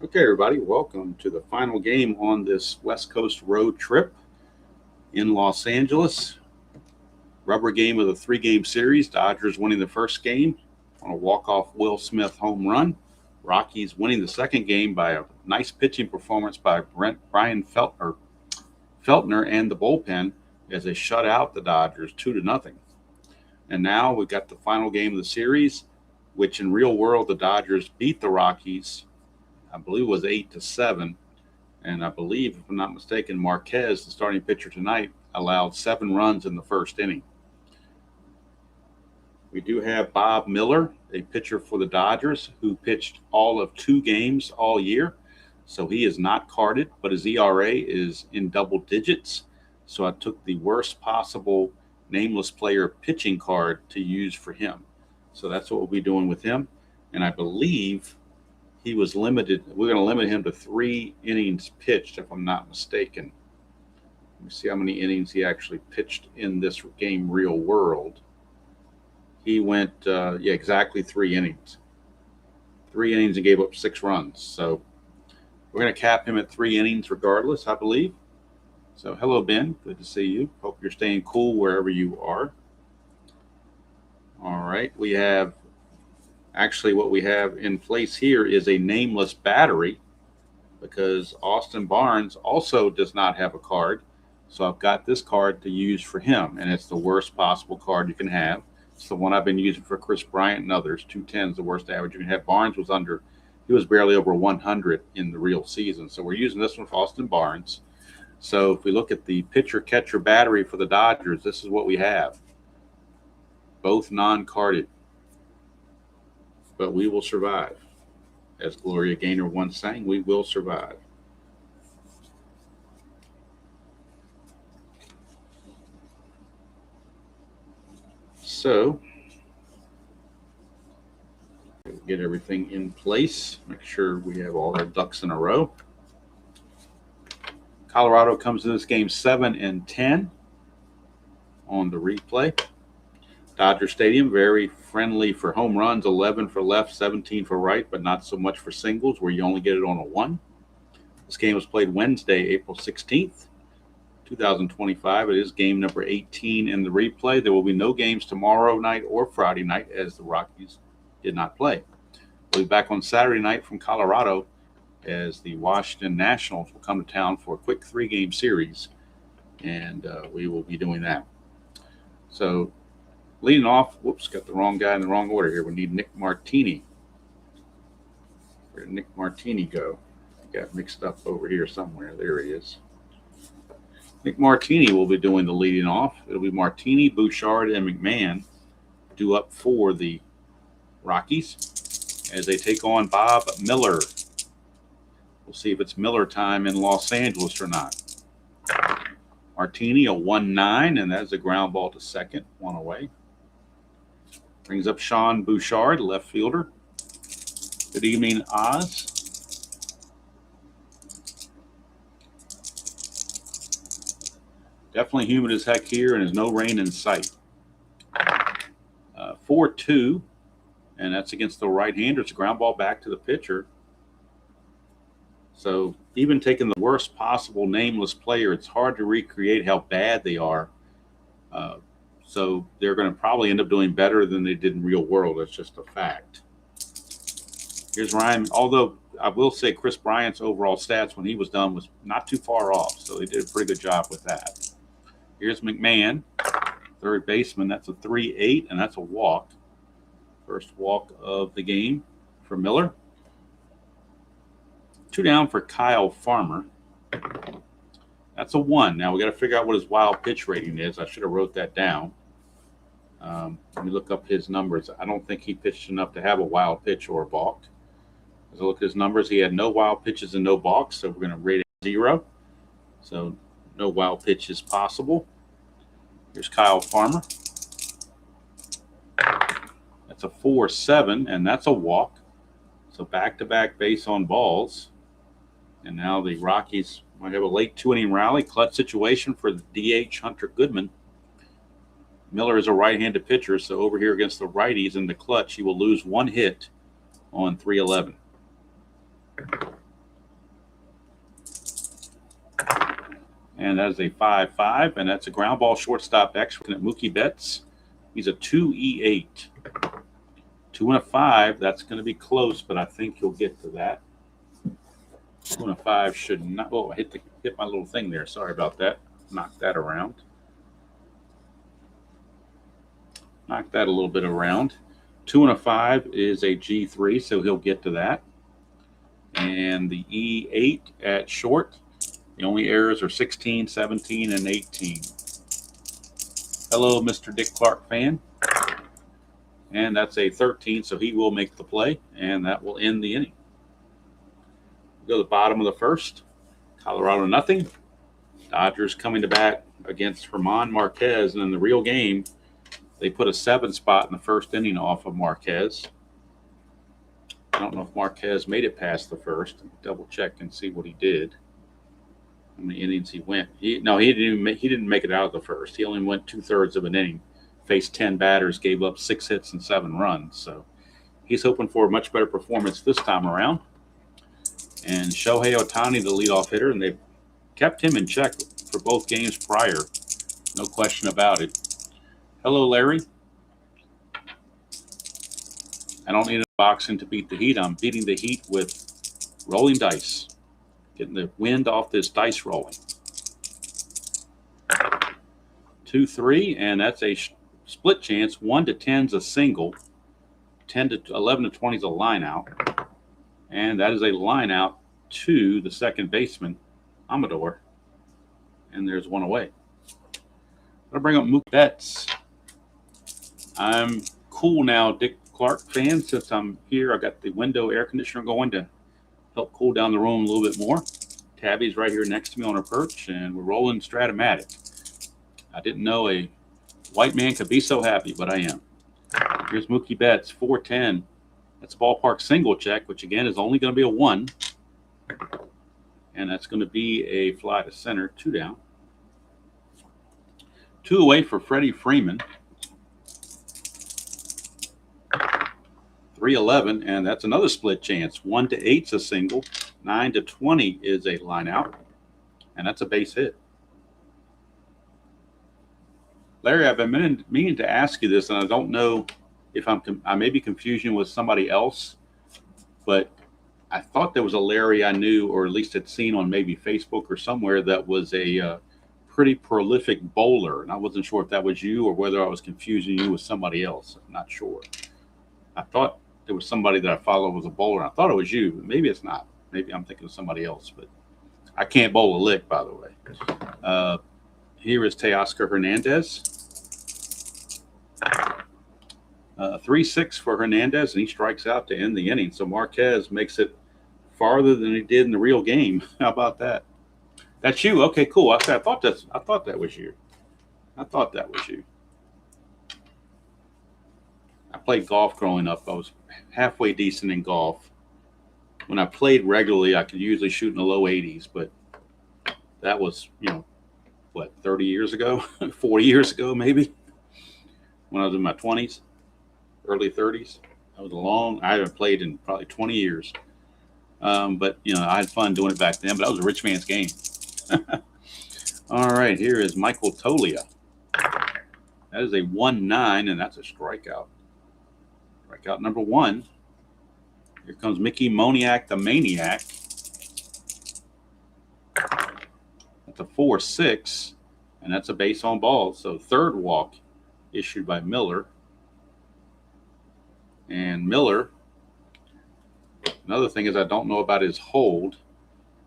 Okay, everybody, welcome to the final game on this West Coast road trip in Los Angeles. Rubber game of the three-game series. Dodgers winning the first game on a walk-off Will Smith home run. Rockies winning the second game by a nice pitching performance by Brian Feltner and the bullpen as they shut out the Dodgers 2-0. And now we've got the final game of the series, which in real world the Dodgers beat the Rockies. I believe it was 8-7, and I believe, if I'm not mistaken, Marquez, the starting pitcher tonight, allowed 7 runs in the first inning. We do have Bob Miller, a pitcher for the Dodgers, who pitched all of 2 games all year, so he is not carded, but his ERA is in double digits. So I took the worst possible nameless player pitching card to use for him. So that's what we'll be doing with him, and I believe he was limited. We're going to limit him to 3 innings pitched, if I'm not mistaken. Let me see how many innings he actually pitched in this game, real world. He went, exactly 3 innings. 3 innings and gave up 6 runs. So we're going to cap him at 3 innings regardless, I believe. So hello, Ben. Good to see you. Hope you're staying cool wherever you are. All right. What we have in place here is a nameless battery because Austin Barnes also does not have a card. So I've got this card to use for him, and it's the worst possible card you can have. It's the one I've been using for Chris Bryant and others. 210 is the worst average you can have. Barnes he was barely over 100 in the real season. So we're using this one for Austin Barnes. So if we look at the pitcher-catcher battery for the Dodgers, this is what we have. Both non-carded. But we will survive. As Gloria Gaynor once sang, we will survive. So, get everything in place. Make sure we have all our ducks in a row. Colorado comes to this game 7-10 on the replay. Dodger Stadium, very friendly for home runs, 11 for left, 17 for right, but not so much for singles where you only get it on a 1. This game was played Wednesday, April 16th, 2025. It is game number 18 in the replay. There will be no games tomorrow night or Friday night as the Rockies did not play. We'll be back on Saturday night from Colorado as the Washington Nationals will come to town for a quick 3-game series, and we will be doing that. So, leading off, got the wrong guy in the wrong order here. We need Nick Martini. Where did Nick Martini go? Got mixed up over here somewhere. There he is. Nick Martini will be doing the leading off. It'll be Martini, Bouchard, and McMahon due up for the Rockies as they take on Bob Miller. We'll see if it's Miller time in Los Angeles or not. Martini, a 1-9, and that's a ground ball to second, 1 away. Brings up Sean Bouchard, left fielder. Good evening, Oz. Definitely humid as heck here, and there's no rain in sight. 4-2, and that's against the right-hander. It's a ground ball back to the pitcher. So even taking the worst possible nameless player, it's hard to recreate how bad they are. So they're going to probably end up doing better than they did in real world. That's just a fact. Here's Ryan. Although I will say Chris Bryant's overall stats when he was done was not too far off. So they did a pretty good job with that. Here's McMahon, third baseman. That's a 3-8, and that's a walk. First walk of the game for Miller. 2 down for Kyle Farmer. That's a 1. Now we got to figure out what his wild pitch rating is. I should have wrote that down. Let me look up his numbers. I don't think he pitched enough to have a wild pitch or a balk. As I look at his numbers, he had no wild pitches and no balks, so we're going to rate it 0. So no wild pitch is possible. Here's Kyle Farmer. That's a 4-7, and that's a walk. So back-to-back base on balls. And now the Rockies might have a late 2-inning rally. Clutch situation for the DH Hunter Goodman. Miller is a right-handed pitcher, so over here against the righties in the clutch, he will lose 1 hit on 3-11. And that is a 5-5, and that's a ground ball shortstop X. Looking at Mookie Betts. He's a 2E8. 2 and a 5. That's going to be close, but I think you'll get to that. 2 and a 5 should not. Oh, I hit my little thing there. Sorry about that. Knock that around. Knock that a little bit around. 2 and a 5 is a G3, so he'll get to that. And the E8 at short, the only errors are 16, 17, and 18. Hello, Mr. Dick Clark fan. And that's a 13, so he will make the play, and that will end the inning. Go to the bottom of the first. Colorado nothing. Dodgers coming to bat against German Marquez, and in the real game, they put a 7 spot in the first inning off of Marquez. I don't know if Marquez made it past the first. Double check and see what he did. How many innings he went? He didn't make it out of the first. He only went 2/3 of an inning. Faced 10 batters, gave up 6 hits and 7 runs. So he's hoping for a much better performance this time around. And Shohei Ohtani, the leadoff hitter, and they've kept him in check for both games prior. No question about it. Hello, Larry. I don't need a boxing to beat the heat. I'm beating the heat with rolling dice. Getting the wind off this dice rolling. 2-3, and that's a split chance. 1 to 10 is a single. 10 to 11 to 20 is a line out. And that is a line out to the second baseman, Amador. And there's one away. I'm going to bring up Mookie Betts. I'm cool now, Dick Clark fan, since I'm here. I got the window air conditioner going to help cool down the room a little bit more. Tabby's right here next to me on her perch, and we're rolling Strat-O-Matic. I didn't know a white man could be so happy, but I am. Here's Mookie Betts, 410. That's a ballpark single check, which again is only going to be a 1. And that's going to be a fly to center, 2 down. 2 away for Freddie Freeman. 3-11, and that's another split chance. 1 to 8 is a single. 9 to 20 is a line out, and that's a base hit. Larry, I've been meaning to ask you this, and I don't know if I may be confusing with somebody else, but I thought there was a Larry I knew, or at least had seen on maybe Facebook or somewhere, that was a pretty prolific bowler, and I wasn't sure if that was you or whether I was confusing you with somebody else. I'm not sure. I thought there was somebody that I followed was a bowler. I thought it was you, but maybe it's not. Maybe I'm thinking of somebody else, but I can't bowl a lick, by the way. Here is Teoscar Hernandez. 3-6 for Hernandez, and he strikes out to end the inning. So Marquez makes it farther than he did in the real game. How about that? That's you. Okay, cool. I thought that was you. I thought that was you. I played golf growing up. I was halfway decent in golf. When I played regularly, I could usually shoot in the low 80s, but that was, 30 years ago, 40 years ago, maybe, when I was in my 20s, early 30s. I haven't played in probably 20 years. But, I had fun doing it back then, but that was a rich man's game. All right, here is Michael Tolia. That is a 1-9, and that's a strikeout. Strikeout number 1. Here comes Mickey Moniak, the Maniac. That's a 4-6, and that's a base on ball. So third walk issued by Miller. And Miller, another thing is I don't know about his hold,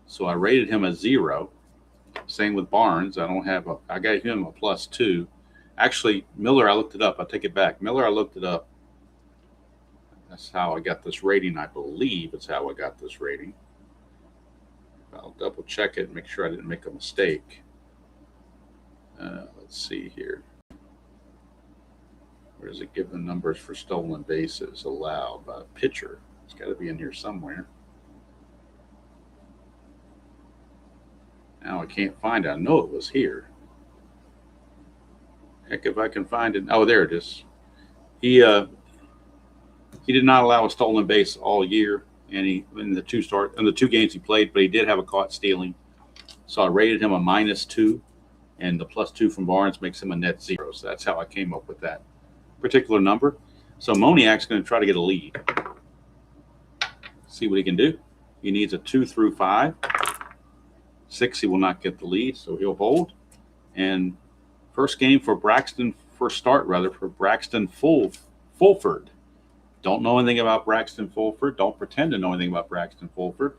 so I rated him a 0. Same with Barnes. I gave him a +2. Actually, Miller, I looked it up. I take it back. Miller, I looked it up. That's how I got this rating. I believe it's how I got this rating. I'll double check it and make sure I didn't make a mistake. Let's see here. Where does it give the numbers for stolen bases allowed by pitcher? It's got to be in here somewhere. Now I can't find it. I know it was here. Heck, if I can find it. Oh, there it is. He did not allow a stolen base all year, and in the 2 games he played, but he did have a caught stealing. So I rated him a -2, and the +2 from Barnes makes him a net 0. So that's how I came up with that particular number. So Moniak's going to try to get a lead. See what he can do. He needs a 2 through 5. 6, he will not get the lead, so he'll hold. And first start for Braxton Fulford. Don't know anything about Braxton Fulford. Don't pretend to know anything about Braxton Fulford.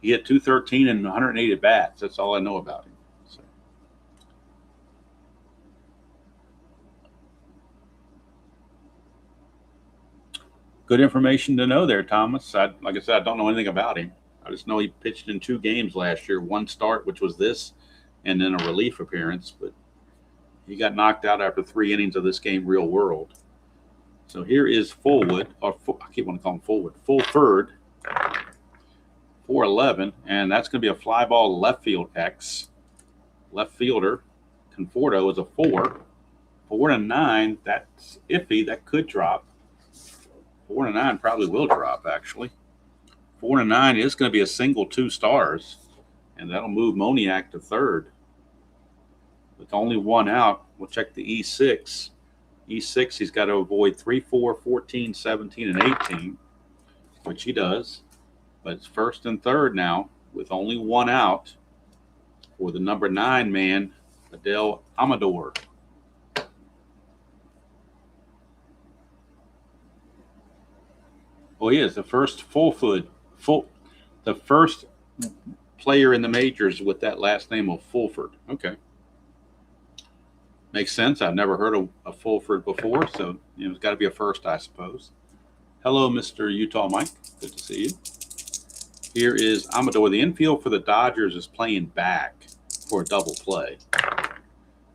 He hit .213 and 108 at bats. That's all I know about him. So. Good information to know there, Thomas. Like I said, I don't know anything about him. I just know he pitched in 2 games last year. 1 start, which was this, and then a relief appearance. But he got knocked out after 3 innings of this game, real world. So here is Fulford, Fulford, 411, and that's going to be a fly ball left field X. Left fielder, Conforto, is a 4. 4-9, that's iffy. That could drop. 4-9 probably will drop, actually. 4-9 is going to be a single 2 stars, and that'll move Moniak to third. With only 1 out, we'll check the E6. E6, he's got to avoid 3, 4, 14, 17, and 18, which he does. But it's first and third now with only 1 out for the number 9 man, Adel Amador. Oh, he is the first the first player in the majors with that last name of Fulford. Okay. Makes sense. I've never heard of a Fulford before, so it's got to be a first, I suppose. Hello, Mr. Utah Mike. Good to see you. Here is Amador. The infield for the Dodgers is playing back for a double play.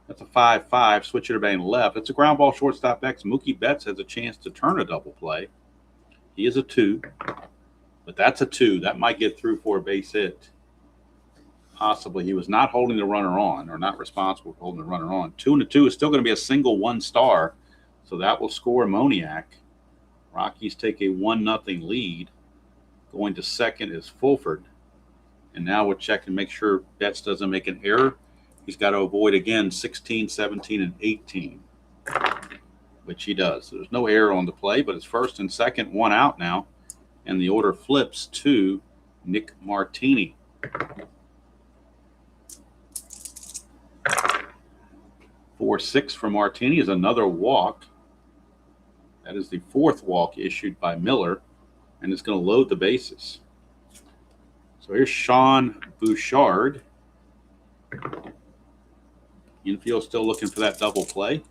That's a 5-5. Switcher to batting left. That's a ground ball shortstop X. Mookie Betts has a chance to turn a double play. He is a 2, but that's a 2. That might get through for a base hit. Possibly. He was not holding the runner on, or not responsible for holding the runner on. 2-2 is still going to be a single 1 star, so that will score Moniak. Rockies take a 1-0 lead. Going to second is Fulford. And now we'll check and make sure Betts doesn't make an error. He's got to avoid, again, 16, 17, and 18, which he does. So there's no error on the play, but it's first and second, 1 out now. And the order flips to Nick Martini. .46 for Martini is another walk. That is the 4th walk issued by Miller, and it's going to load the bases. So here's Sean Bouchard. Infield still looking for that double play.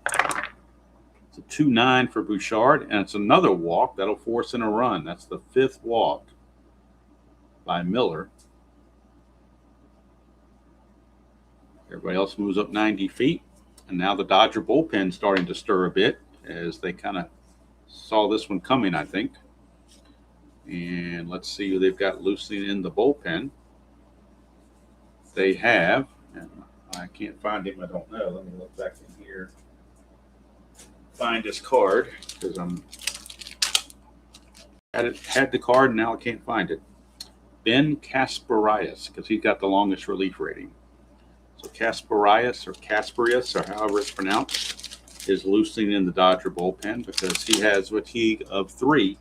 It's a 2-9 for Bouchard, and it's another walk that'll force in a run. That's the 5th walk by Miller. Everybody else moves up 90 feet. And now the Dodger bullpen starting to stir a bit as they kind of saw this one coming, I think. And let's see who they've got loosening in the bullpen. They have, and I can't find him, I don't know. Let me look back in here. Find his card, because had the card and now I can't find it. Ben Kasparias, because he's got the longest relief rating. So Kasparias or however it's pronounced is loosening in the Dodger bullpen because he has fatigue of 3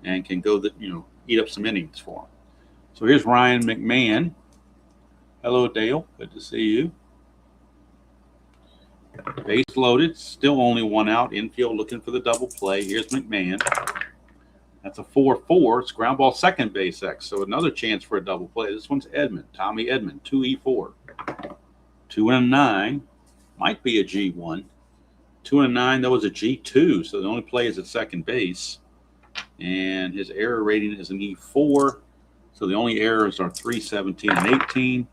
and can go eat up some innings for him. So here's Ryan McMahon. Hello, Dale. Good to see you. Base loaded, still only 1 out. Infield looking for the double play. Here's McMahon. That's a 4-4. It's ground ball second base X. So another chance for a double play. This one's Edmund, Tommy Edmund, 2E4. 2-9 might be a G1. 2-9, that was a G2. So the only play is at second base. And his error rating is an E4. So the only errors are 3, 17, and 18.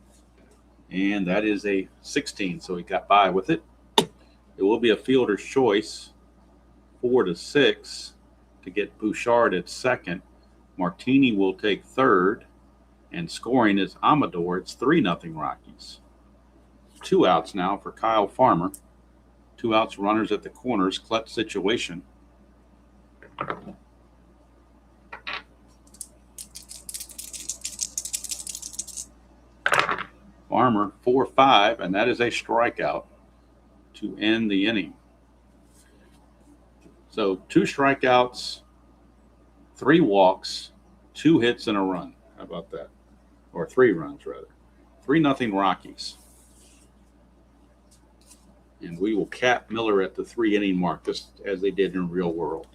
And that is a 16. So he got by with it. It will be a fielder's choice, 4-6, to get Bouchard at second. Martini will take third. And scoring is Amador. It's 3-0 Rockies. 2 outs now for Kyle Farmer. 2 outs, runners at the corners, clutch situation. Farmer 4-5, and that is a strikeout to end the inning. So 2 strikeouts, 3 walks, 2 hits and a run. How about that? Or 3 runs, rather. 3-0 Rockies. And we will cap Miller at the 3-inning mark, just as they did in the real world.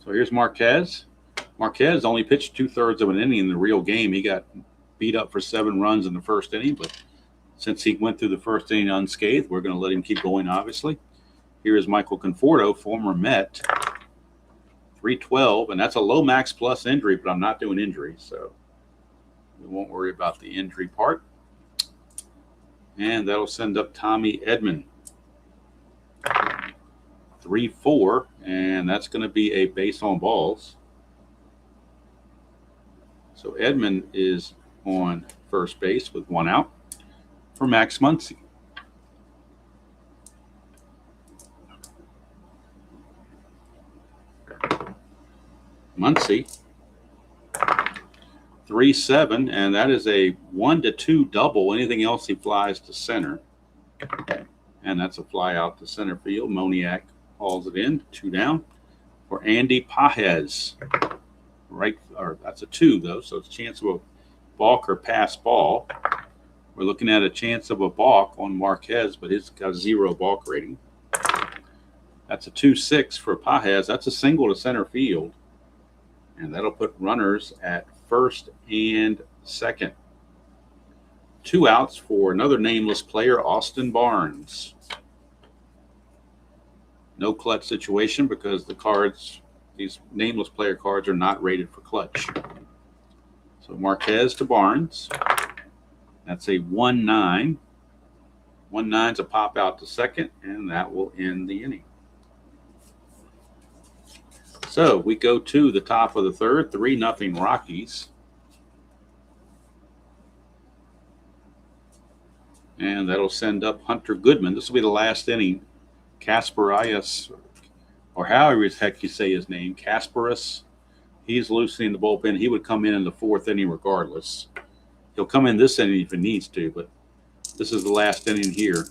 So here's Marquez. Marquez only pitched 2/3 of an inning in the real game. He got beat up for 7 runs in the first inning, but since he went through the first inning unscathed, we're going to let him keep going, obviously. Here is Michael Conforto, former Met, 312, and that's a Lomax plus injury, but I'm not doing injuries, so we won't worry about the injury part. And that'll send up Tommy Edman, 3-4, and that's going to be a base on balls. So Edman is on first base with 1 out for Max Muncy. Muncy, 3-7, and that is a 1-2 double. Anything else, he flies to center. And that's a fly out to center field. Moniak hauls it in, 2 down for Andy Pages. Right, or that's a 2 though, so it's a chance of a balk or pass ball. We're looking at a chance of a balk on Marquez, but he's got a 0 balk rating. That's a 2-6 for Pages. That's a single to center field, and that'll put runners at first and second. 2 outs for another nameless player, Austin Barnes. No clutch situation because the cards, these nameless player cards, are not rated for clutch. So Marquez to Barnes. That's a 1-9. 1-9's a pop out to second, and that will end the inning. So we go to the top of the third, 3-0 Rockies. And that'll send up Hunter Goodman. This will be the last inning. Kasparaias, or however the heck you say his name, Kasparas, he's loosening the bullpen. He would come in the 4th inning regardless. He'll come in this inning if he needs to, but this is the last inning here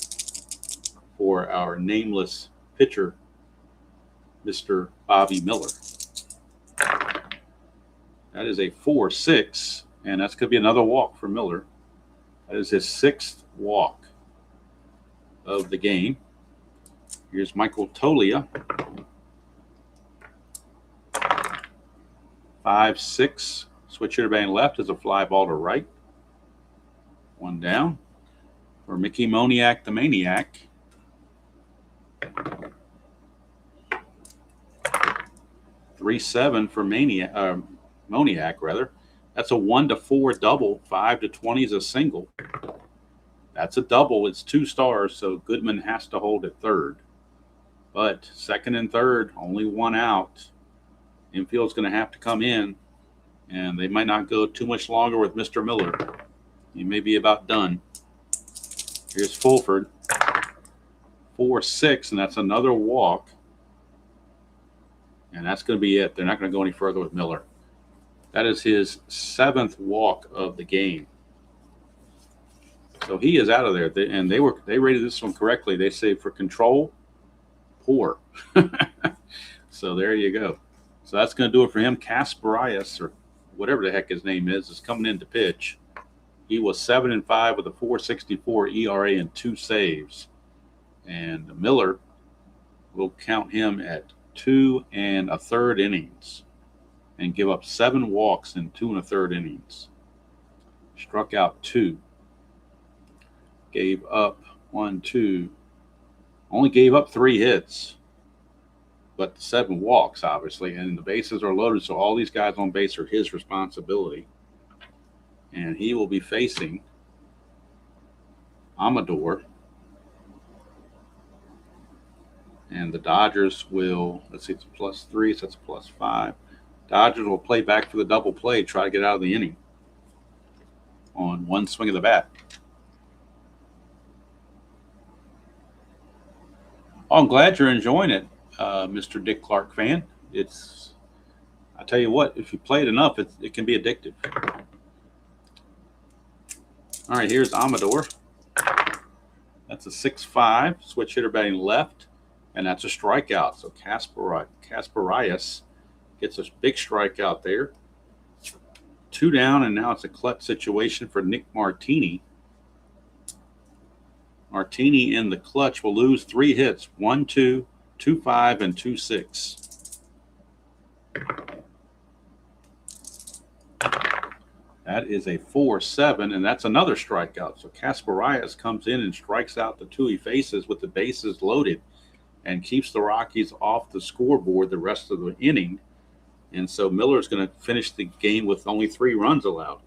for our nameless pitcher, Mr. Bobby Miller. That is a 4-6, and that's going to be another walk for Miller. That is his 6th walk of the game. Here's Michael Toglia. 5-6. Switch hitter batting left is a fly ball to right. 1 down for Mickey Moniak, the Maniac. 3-7 for Moniak, rather. That's a 1-4 double. 5-20 is a single. That's a double. It's 2 stars, so Goodman has to hold at third. But second and third, only 1 out. Infield's going to have to come in, and they might not go too much longer with Mr. Miller. He may be about done. Here's Fulford. 4-6, and that's another walk. And that's going to be it. They're not going to go any further with Miller. That is his 7th walk of the game. So he is out of there. They rated this one correctly. They say for control, poor. So there you go. So that's going to do it for him. Kasparaias, or whatever the heck his name is coming in to pitch. He was 7-5 with a 4.64 ERA and 2 saves. And Miller will count him at 2 1/3 innings and give up 7 walks in 2 1/3 innings. Struck out 2. Gave up 1, 2. Only gave up 3 hits, but 7 walks, obviously, and the bases are loaded, so all these guys on base are his responsibility. And he will be facing Amador. And the Dodgers will, let's see, it's a +3, so that's a +5. Dodgers will play back for the double play, try to get out of the inning on 1 swing of the bat. Oh, I'm glad you're enjoying it, Mr. Dick Clark fan. I tell you what, if you play it enough, it can be addictive. All right, here's Amador. That's a 6-5, switch hitter batting left, and that's a strikeout. So Kasparias gets a big strikeout there. 2 down, and now it's a clutch situation for Nick Martini. Martini in the clutch will lose 3 hits, 1-2, 2-5, and 2-6. That is a 4-7, and that's another strikeout. So Kasparias comes in and strikes out the 2 he faces with the bases loaded and keeps the Rockies off the scoreboard the rest of the inning. And so Miller's going to finish the game with only 3 runs allowed.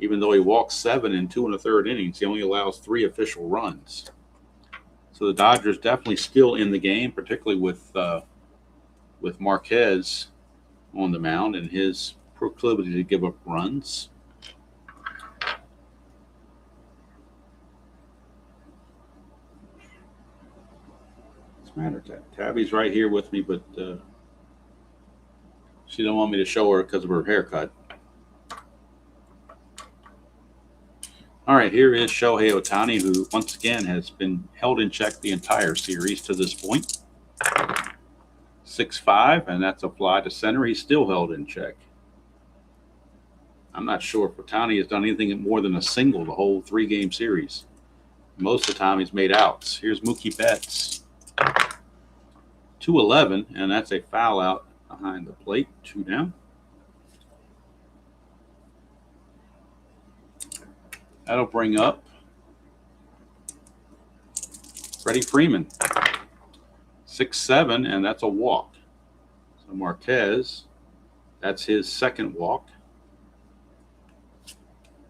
Even though he walks 7 in 2 1/3 innings, he only allows 3 official runs. So the Dodgers definitely still in the game, particularly with Marquez on the mound and his proclivity to give up runs. What's the matter, Tabby's right here with me, but she don't want me to show her because of her haircut. All right, here is Shohei Ohtani, who once again has been held in check the entire series to this point. 6-5, and that's a fly to center. He's still held in check. I'm not sure if Ohtani has done anything more than a single the whole 3-game series. Most of the time he's made outs. Here's Mookie Betts. 2-11, and that's a foul out behind the plate. 2 down. That'll bring up Freddie Freeman. 6-7, and that's a walk. So Marquez, that's his second walk.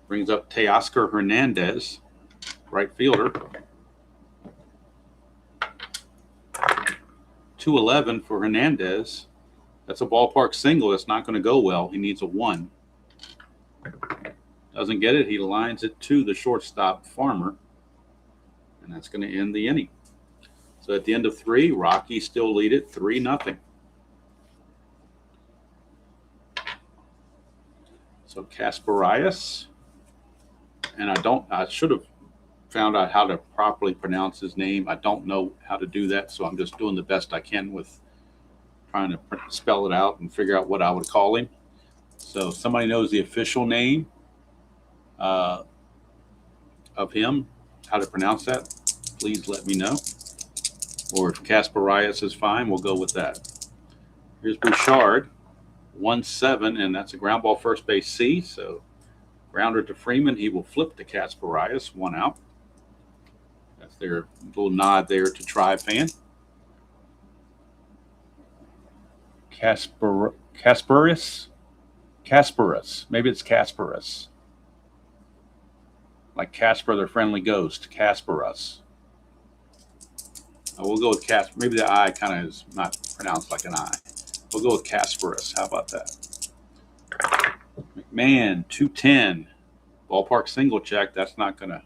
Brings up Teoscar Hernandez, right fielder. 2-11 for Hernandez. That's a ballpark single. That's not going to go well. He needs a 1. Doesn't get it. He lines it to the shortstop, Farmer, and that's going to end the inning. So at the end of 3, Rockies still lead it 3-0. So Kasparias, and I should have found out how to properly pronounce his name. I don't know how to do that, so I'm just doing the best I can with trying to spell it out and figure out what I would call him. So if somebody knows the official name of him, how to pronounce that, please let me know. Or if Kasparias is fine, we'll go with that. Here's Bouchard, 1-7, and that's a ground ball first base C. So grounder to Freeman. He will flip to Kasparias, 1 out. That's their little nod there to Tribe fan. Kasparis. Maybe it's Kasparis. Like Casper, their friendly ghost. Kasparis. We'll go with Casper. Maybe the I kind of is not pronounced like an I. We'll go with Kasparis. How about that? McMahon, 2-10. Ballpark single check. That's not going to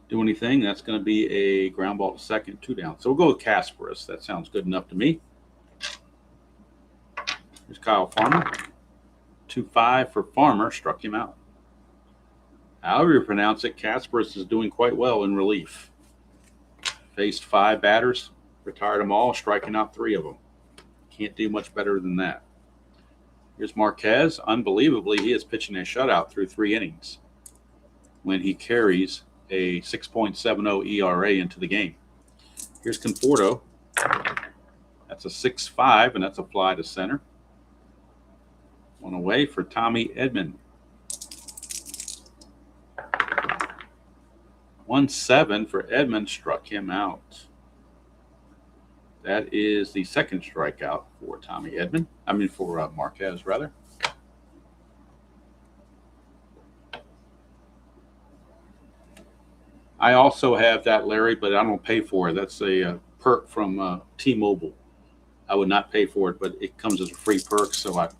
do anything. That's going to be a ground ball to second, 2 down. So we'll go with Kasparis. That sounds good enough to me. Here's Kyle Farmer. 2-5 for Farmer. Struck him out. However you pronounce it, Kasparis is doing quite well in relief. Faced 5 batters, retired them all, striking out 3 of them. Can't do much better than that. Here's Marquez. Unbelievably, he is pitching a shutout through 3 innings when he carries a 6.70 ERA into the game. Here's Conforto. That's a 6-5, and that's a fly to center. 1 away for Tommy Edman. 1-7 for Edman, struck him out. That is the second strikeout for Tommy Edman. For Marquez, rather. I also have that, Larry, but I don't pay for it. That's a perk from T-Mobile. I would not pay for it, but it comes as a free perk. So I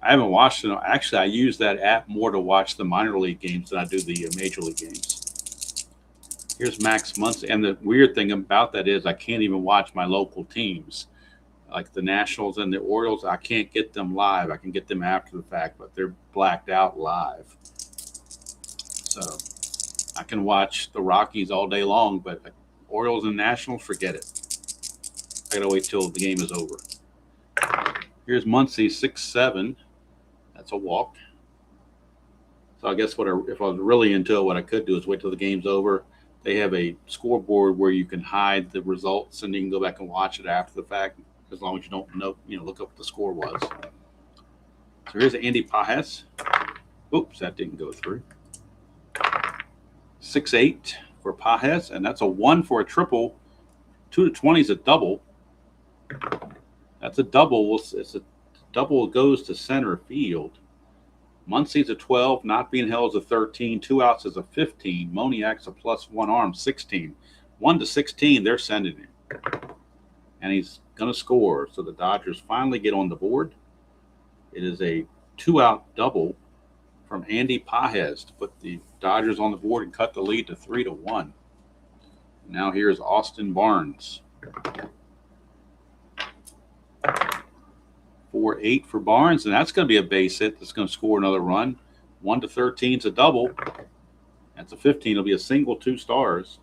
haven't watched it. Actually, I use that app more to watch the minor league games than I do the major league games. Here's Max Muncy. And the weird thing about that is I can't even watch my local teams. Like the Nationals and the Orioles, I can't get them live. I can get them after the fact, but they're blacked out live. I can watch the Rockies all day long, but Orioles and Nationals, forget it. I gotta wait till the game is over. Here's Muncie, 6-7. That's a walk. So I guess if I was really into it, what I could do is wait till the game's over. They have a scoreboard where you can hide the results, and you can go back and watch it after the fact, as long as you don't know, look up what the score was. So here's Andy Pages. Oops, that didn't go through. 6-8 for Pages, and that's a 1 for a triple. 2-20 is a double. That's a double. It's a double goes to center field. Muncie's a 12, not being held is a 13, 2 outs is a 15. Moniac's a +1 arm, 16. 1-16, they're sending him. And he's going to score. So the Dodgers finally get on the board. It is a 2-out double from Andy Pages to put the Dodgers on the board and cut the lead to 3-1. Now here's Austin Barnes. 4-8 for Barnes, and that's going to be a base hit that's going to score another run. 1-13 is a double. That's a 15. It'll be a single, 2 stars.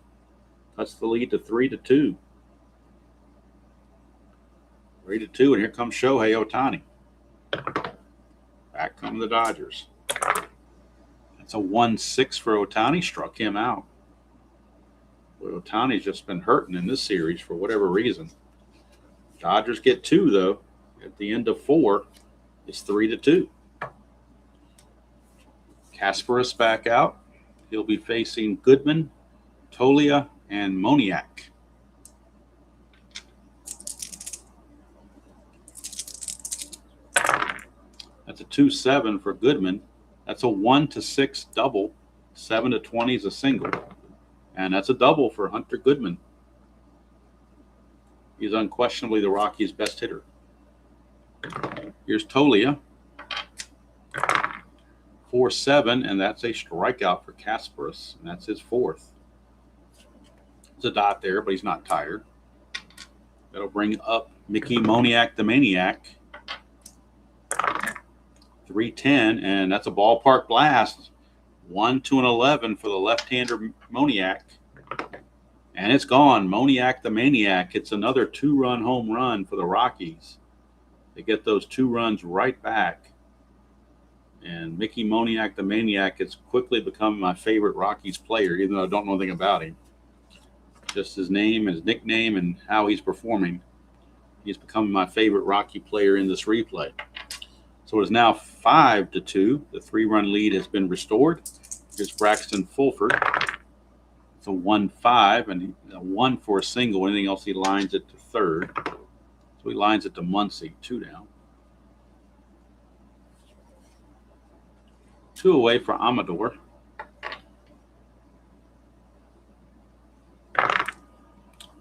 Cuts the lead to 3-2. 3-2, and here comes Shohei Ohtani. Back come the Dodgers. That's a 1-6 for Ohtani. Struck him out. But Ohtani's just been hurting in this series for whatever reason. Dodgers get 2, though. At the end of 4, it's 3-2. Kasparov back out. He'll be facing Goodman, Tolia, and Moniak. That's a 2-7 for Goodman. That's a 1-6 double. 7-20 is a single. And that's a double for Hunter Goodman. He's unquestionably the Rockies' best hitter. Here's Tolia. 4-7, and that's a strikeout for Kasparov, and that's his 4th. There's a dot there, but he's not tired. That'll bring up Mickey Moniak, the Maniac. 3-10, and that's a ballpark blast. 1-11 for the left-hander Moniak. And it's gone. Moniak, the Maniac. It's another 2-run home run for the Rockies. They get those 2 runs right back. And Mickey Moniak, the Maniac, has quickly become my favorite Rockies player, even though I don't know anything about him. Just his name, his nickname, and how he's performing. He's become my favorite Rocky player in this replay. So it's now 5-2. The 3-run lead has been restored. Here's Braxton Fulford. It's a 1-5, and a 1 for a single. Anything else, he lines it to third. So he lines it to Muncie, 2 down. 2 away for Amador.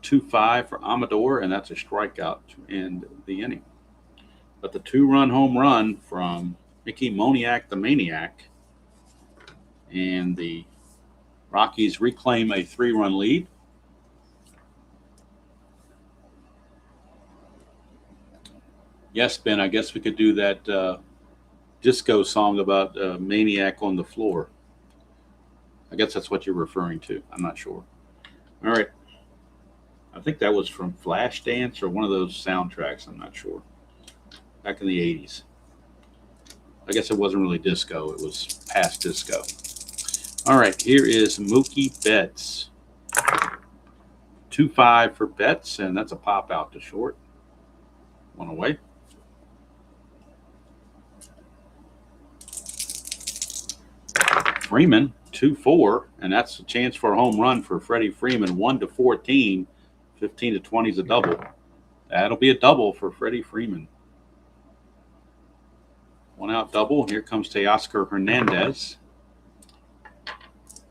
2-5 for Amador, and that's a strikeout to end the inning. But the 2-run home run from Mickey Moniak, the Maniac, and the Rockies reclaim a 3-run lead. Yes, Ben, I guess we could do that disco song about Maniac on the floor. I guess that's what you're referring to. I'm not sure. All right. I think that was from Flashdance or one of those soundtracks. I'm not sure. Back in the 80s. I guess it wasn't really disco. It was past disco. All right. Here is Mookie Betts. 2-5 for Betts, and that's a pop out to short. 1 away. Freeman, 2-4, and that's a chance for a home run for Freddie Freeman. 1-14, 15-20 is a double. That'll be a double for Freddie Freeman. 1-out double. Here comes Teoscar Hernandez.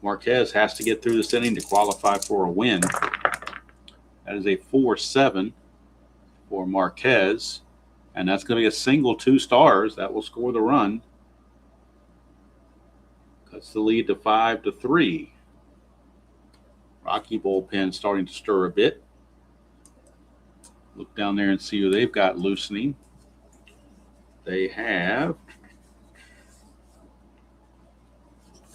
Marquez has to get through this inning to qualify for a win. That is a 4-7 for Marquez, and that's going to be a single, 2 stars. That will score the run. Cuts the lead to 5-3. Rocky bullpen starting to stir a bit. Look down there and see who they've got loosening. They have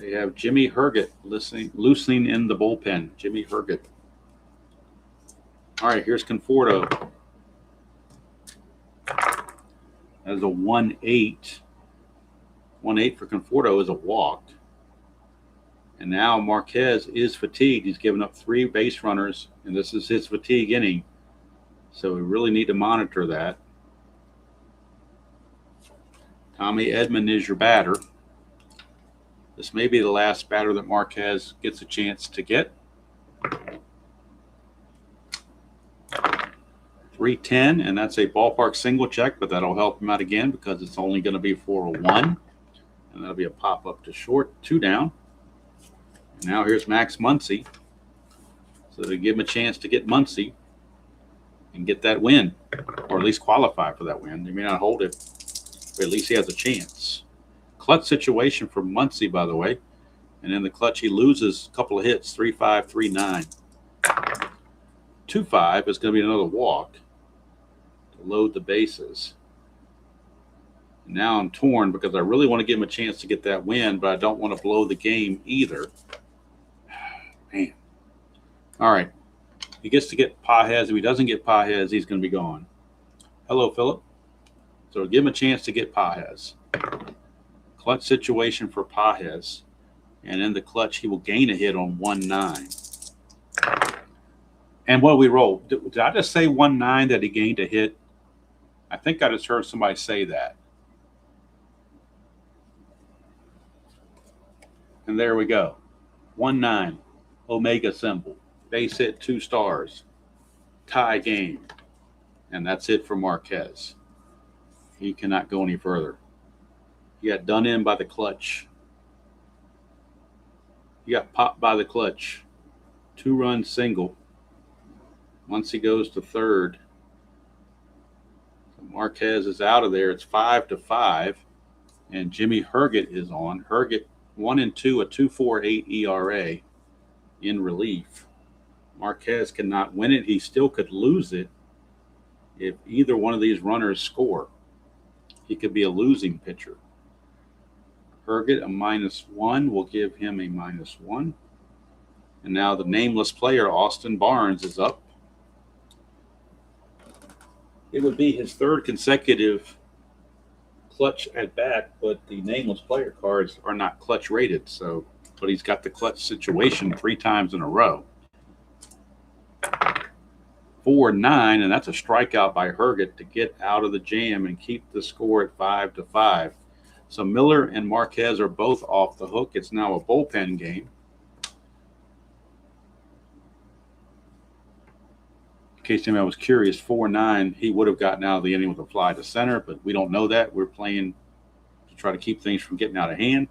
They have Jimmy Herget loosening in the bullpen. Jimmy Herget. All right, here's Conforto. As a 1-8. 1-8 for Conforto is a walk. And now Marquez is fatigued. He's given up 3 base runners, and this is his fatigue inning. So we really need to monitor that. Tommy Edman is your batter. This may be the last batter that Marquez gets a chance to get. 3-10, and that's a ballpark single check, but that'll help him out again because it's only going to be for a 1. And that'll be a pop-up to short, 2 down. And now here's Max Muncy. So to give him a chance to get Muncy and get that win, or at least qualify for that win. They may not hold it, but at least he has a chance. Clutch situation for Muncy, by the way. And in the clutch, he loses a couple of hits, 3-5, 3-9. 2-5 is going to be another walk to load the bases. And now I'm torn because I really want to give him a chance to get that win, but I don't want to blow the game either. Man. All right. He gets to get Pages. If he doesn't get Pages, he's going to be gone. Hello, Philip. So give him a chance to get Pages. Clutch situation for Pages. And in the clutch, he will gain a hit on 1-9. And what we roll? Did I just say 1-9 that he gained a hit? I think I just heard somebody say that. And there we go. 1-9. Omega symbol. Base hit, 2 stars. Tie game. And that's it for Marquez. He cannot go any further. He got done in by the clutch. He got popped by the clutch. 2-run single. Once he goes to third, Marquez is out of there. It's 5-5. And Jimmy Herget is on. Herget 1-2, a 2.48 ERA in relief. Marquez cannot win it. He still could lose it if either one of these runners score. He could be a losing pitcher. Herget, a -1, will give him a -1. And now the nameless player, Austin Barnes, is up. It would be his 3rd consecutive clutch at bat, but the nameless player cards are not clutch rated. So, but he's got the clutch situation 3 times in a row. 4-9, and that's a strikeout by Herget to get out of the jam and keep the score at 5-5. So Miller and Marquez are both off the hook. It's now a bullpen game. In case anyone was curious, 4-9, he would have gotten out of the inning with a fly to center, but we don't know that. We're playing to try to keep things from getting out of hand.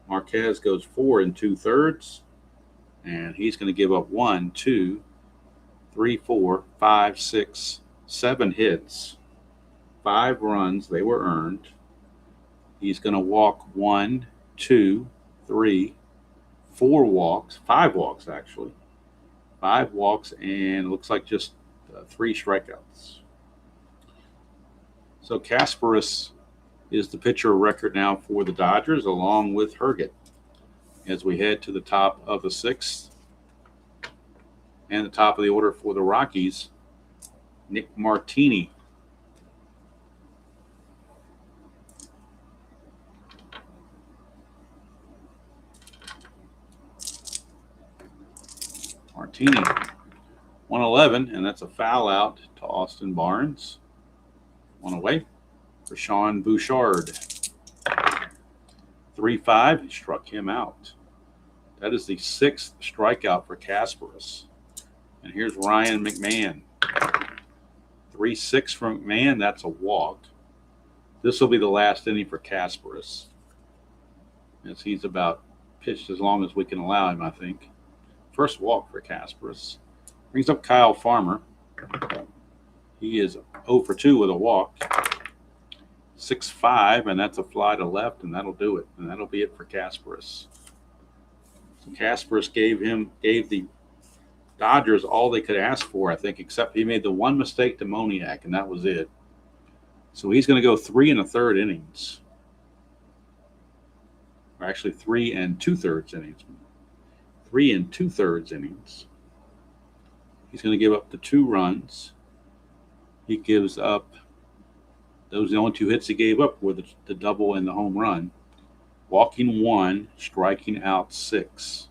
Marquez goes 4 2/3, and he's going to give up 1, 2, 3, 4, 5, 6, 7 hits, 5 runs. They were earned. He's going to walk 1, 2, 3, 4 walks, 5 walks actually. 5 walks, and it looks like just 3 strikeouts. So Kasparis is the pitcher record now for the Dodgers, along with Herget, as we head to the top of the 6th and the top of the order for the Rockies. Nick Martini. Martini, 111, and that's a foul out to Austin Barnes. 1 away for Sean Bouchard. 3-5, he struck him out. That is the 6th strikeout for Kasparis. And here's Ryan McMahon. 3-6 from McMahon, that's a walk. This will be the last inning for Kasparis, as he's about pitched as long as we can allow him, I think. First walk for Kasparis. Brings up Kyle Farmer. He is 0 for 2 with a walk. 6-5, and that's a fly to left, and that'll do it. And that'll be it for Kasparis. So Kasparis gave the Dodgers all they could ask for, I think, except he made the one mistake to Moniak, and that was it. So he's going to go 3 1/3 innings. actually 3 2/3 innings. 3 2/3 innings. He's going to give up the 2 runs. He gives up, those are the only 2 hits he gave up were the double and the home run. Walking 1, striking out 6.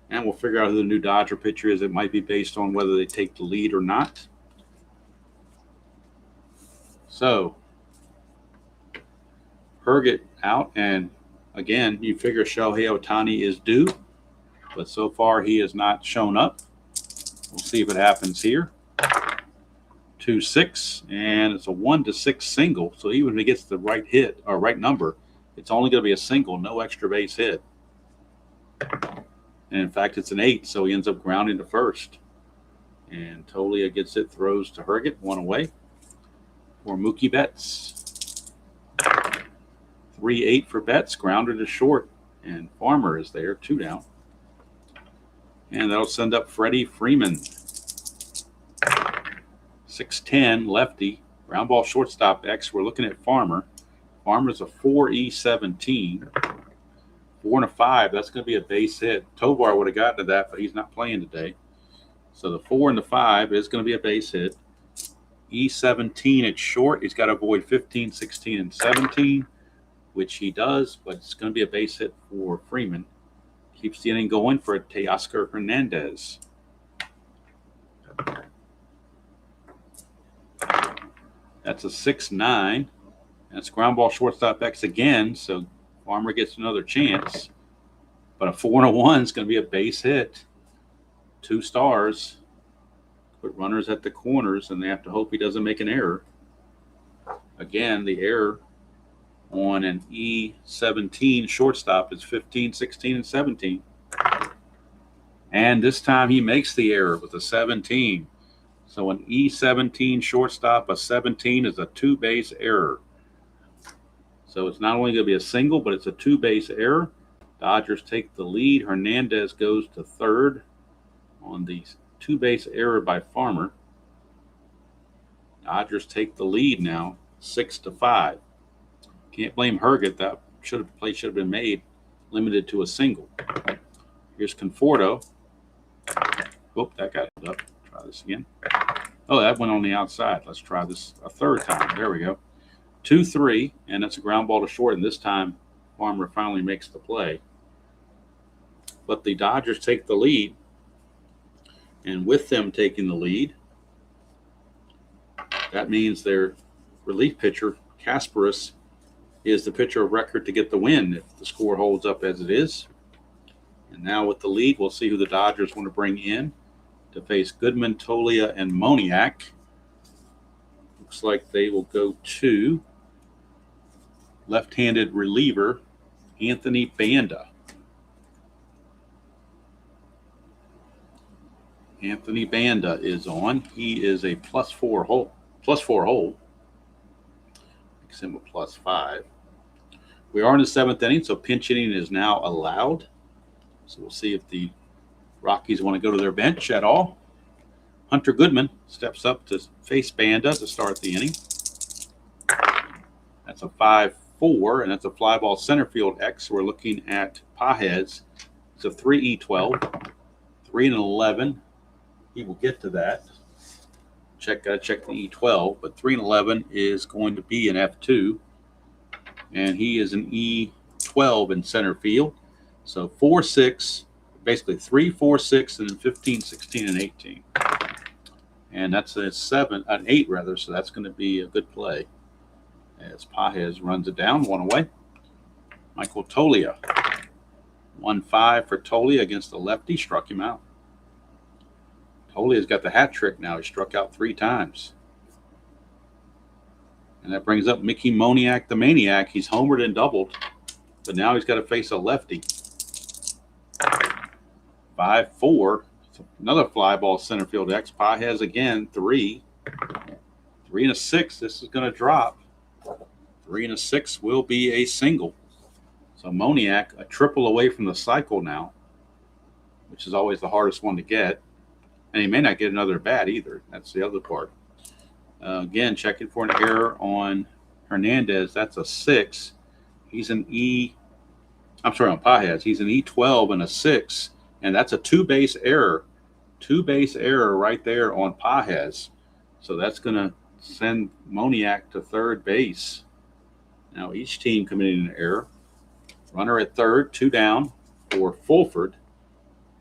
And we'll figure out who the new Dodger pitcher is. It might be based on whether they take the lead or not. So, Herget out, and again, you figure Shohei Ohtani is due, but so far he has not shown up. We'll see if it happens here. 2-6, and it's a 1-6 single. So even if he gets the right hit or right number, it's only going to be a single, no extra base hit. And in fact, it's an 8, so he ends up grounding to first. And Tolia gets it, throws to Herget, 1 away for Mookie Betts. 3-8 for Betts, grounded to short, and Farmer is there, 2 down. And that'll send up Freddie Freeman. 6-10, lefty, ground ball shortstop X. We're looking at Farmer. Farmer's a 4E17. 4 and a 5, that's going to be a base hit. Tovar would have gotten to that, but he's not playing today. So the 4 and the 5 is going to be a base hit. E17 at short. He's got to avoid 15, 16, and 17, which he does, but it's going to be a base hit for Freeman. Keeps the inning going for Teoscar Hernandez. That's a 6-9. That's ground ball shortstop X again, so Farmer gets another chance. But a 4 and a 1 is going to be a base hit. 2 stars. Put runners at the corners, and they have to hope he doesn't make an error. Again, the error on an E17 shortstop is 15, 16, and 17. And this time he makes the error with a 17. So an E17 shortstop, a 17 is a 2-base error. So it's not only going to be a single, but it's a 2-base error. Dodgers take the lead. Hernandez goes to third on the 2-base error by Farmer. Dodgers take the lead now, 6-5. Can't blame Herget. That play should have been made, limited to a single. Here's Conforto. Oop, that got up. Try this again. Oh, that went on the outside. Let's try this a third time. There we go. 2-3, and that's a ground ball to short, and this time Farmer finally makes the play. But the Dodgers take the lead, and with them taking the lead, that means their relief pitcher, Kasparis, is the pitcher of record to get the win if the score holds up as it is. And now with the lead, we'll see who the Dodgers want to bring in to face Goodman, Tolia, and Moniak. Looks like they will go to left-handed reliever Anthony Banda. Anthony Banda is on. He is a +4 hole. Makes him a +5. We are in the 7th inning, so pinch hitting is now allowed. So we'll see if the Rockies want to go to their bench at all. Hunter Goodman steps up to face Banda to start the inning. That's a 5-4, and that's a fly ball center field X. We're looking at Pages. It's a 3E12, 3 and 11. He will get to that. Check the E12, but 3 and 11 is going to be an F2, and he is an E12 in center field. So 4-6, basically 3, 4, 6, and then 15, 16, and 18. And that's an 8 rather, so that's going to be a good play. As Pages runs it down, 1 away. Michael Tolia. 1-5 for Tolia against the lefty, struck him out. Tolia's got the hat trick now. He struck out 3 times. And that brings up Mickey Moniak, the Maniac. He's homered and doubled, but now he's got to face a lefty. 5-4. It's another fly ball center field X. Pages again, 3. 3 and a 6. This is going to drop. 3 and a 6 will be a single. So Moniak, a triple away from the cycle now, which is always the hardest one to get. And he may not get another bat either. That's the other part. Again, checking for an error on Hernandez. That's a 6. He's an I'm sorry, on Pages. He's an E12 and a 6, and that's a two-base error. Two-base error right there on Pages. So that's going to send Moniak to third base. Now each team committing an error. Runner at third, 2 down for Fulford,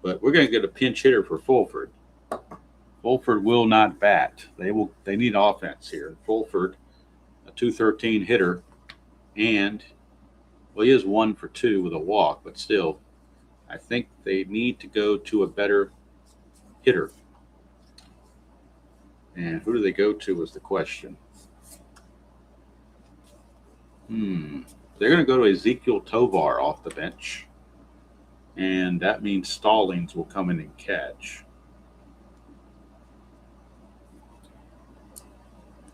but we're going to get a pinch hitter for Fulford. Fulford will not bat. They need offense here. Fulford, a 213 hitter, and well, he is 1 for 2 with a walk, but still, I think they need to go to a better hitter. And who do they go to is the question. They're going to go to Ezekiel Tovar off the bench, and that means Stallings will come in and catch.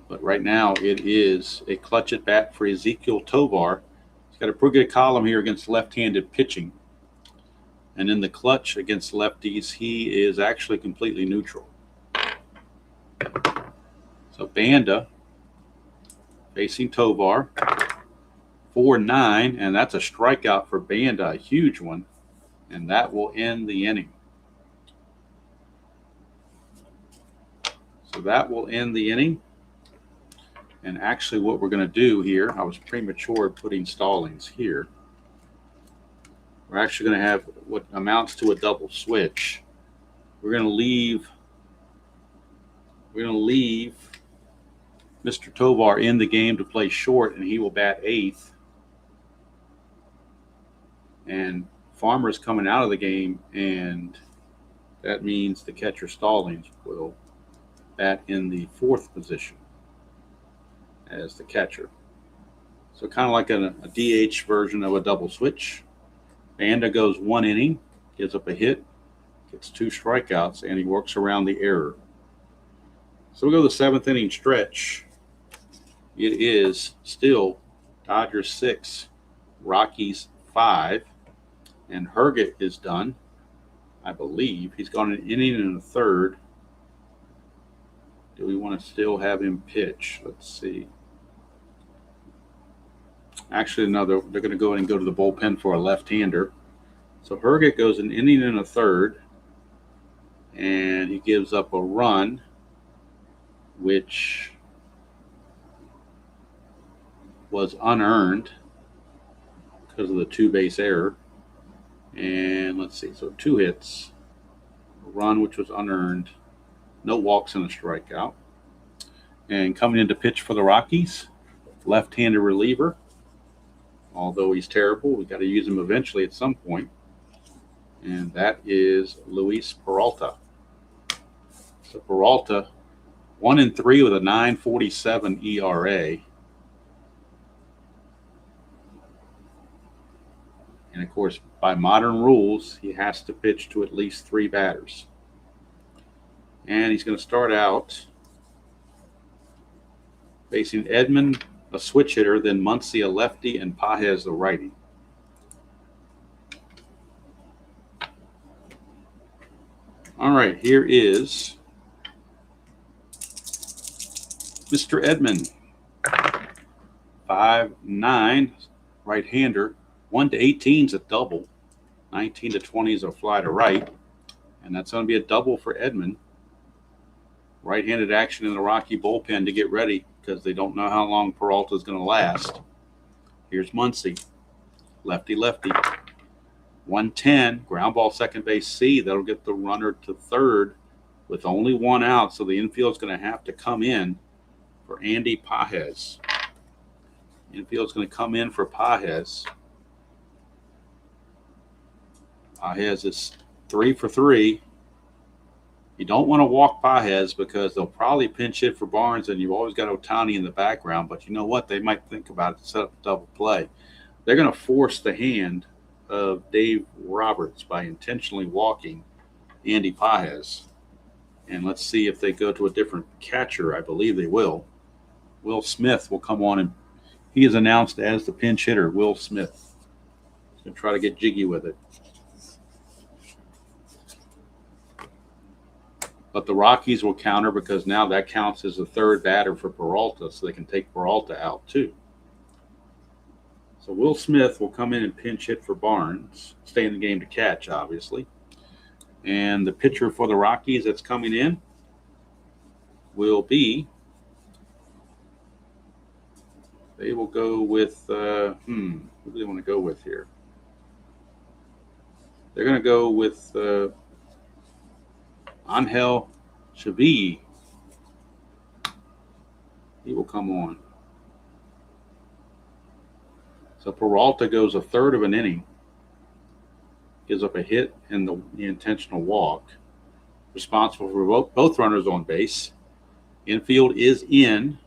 But right now, it is a clutch at bat for Ezekiel Tovar. He's got a pretty good column here against left-handed pitching. And in the clutch against lefties, he is actually completely neutral. So Banda facing Tovar, 4-9, and that's a strikeout for Banda, a huge one. And that will end the inning. So that will end the inning. And actually what we're going to do here, I was premature putting Stallings here. We're actually going to have what amounts to a double switch. We're going to leave Mr. Tovar in the game to play short, and he will bat 8th. And Farmer's coming out of the game, and that means the catcher Stallings will bat in the 4th position as the catcher. So kind of like a DH version of a double switch. Banda goes 1 inning, gives up a hit, gets 2 strikeouts, and he works around the error. So we go to the 7th inning stretch. It is still Dodgers 6, Rockies 5, and Herget is done, I believe. He's gone an inning and a third. Do we want to still have him pitch? Let's see. Actually, no, they're going to go ahead and go to the bullpen for a left-hander. So Herget goes an inning and a third, and he gives up a run, which was unearned because of the 2-base error. And let's see, so 2 hits, a run which was unearned, no walks and a strikeout. And coming in to pitch for the Rockies, left-handed reliever. Although he's terrible, we got to use him eventually at some point. And that is Luis Peralta. So Peralta, 1-3 with a 9.47 ERA. And of course, by modern rules, he has to pitch to at least 3 batters. And he's going to start out facing Edman, a switch hitter, then Muncy, a lefty, and Pages, the righty. All right, here is Mr. Edman, 5'9", right-hander. 1-18 is a double. 19-20 is a fly to right. And that's going to be a double for Edman. Right-handed action in the Rocky bullpen to get ready because they don't know how long Peralta is going to last. Here's Muncy. Lefty-lefty. 110, ground ball second base C. That'll get the runner to third with only 1 out. So the infield is going to have to come in for Andy Pages. Infield's going to come in for Pages. Pages is 3 for 3. You don't want to walk Pages because they'll probably pinch hit for Barnes, and you've always got Ohtani in the background. But you know what? They might think about it to set up a double play. They're going to force the hand of Dave Roberts by intentionally walking Andy Pages. And let's see if they go to a different catcher. I believe they will. Will Smith will come on, and he is announced as the pinch hitter, Will Smith. He's going to try to get jiggy with it. But the Rockies will counter because now that counts as the third batter for Peralta, so they can take Peralta out too. So Will Smith will come in and pinch hit for Barnes, stay in the game to catch, obviously. And the pitcher for the Rockies that's coming in will be, they will go with, who do they want to go with here? They're going to go with Angel Chavi. He will come on. So Peralta goes a third of an inning, gives up a hit and the intentional walk, responsible for both runners on base. Infield is in.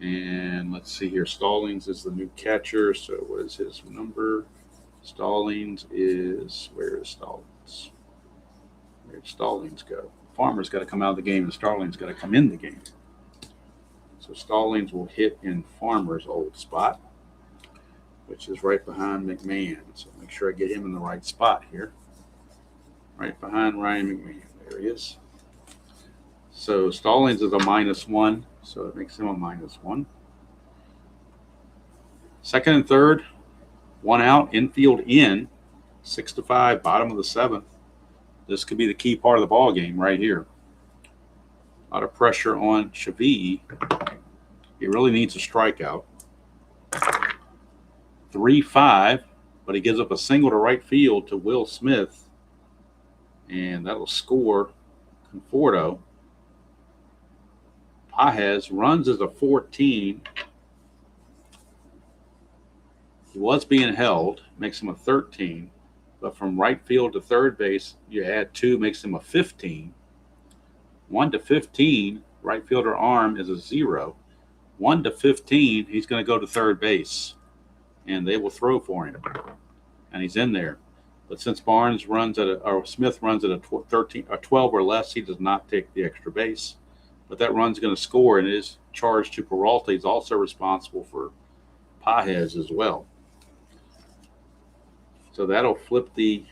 And let's see here. Stallings is the new catcher. So what is his number? Stallings is, where is Stallings? Where did Stallings go? Farmer's got to come out of the game and Stallings got to come in the game. So Stallings will hit in Farmer's old spot, which is right behind McMahon. So make sure I get him in the right spot here. Right behind Ryan McMahon. There he is. So Stallings is a -1, so it makes him a -1. Second and third, one out, infield in, 6-5, bottom of the seventh. This could be the key part of the ball game right here. A lot of pressure on Chavi. He really needs a strikeout. 3-5, but he gives up a single to right field to Will Smith, and that'll score Conforto. Pages runs as a 14. He was being held, makes him a 13. But from right field to third base, you add 2, makes him a 15. 1 to 15, right fielder arm is a 0. 1 to 15, he's going to go to third base, and they will throw for him. And he's in there. But since Barnes runs at or Smith runs at a 12 or less, he does not take the extra base. But that run's going to score, and it is charged to Peralta. He's also responsible for Pages as well. So that'll flip the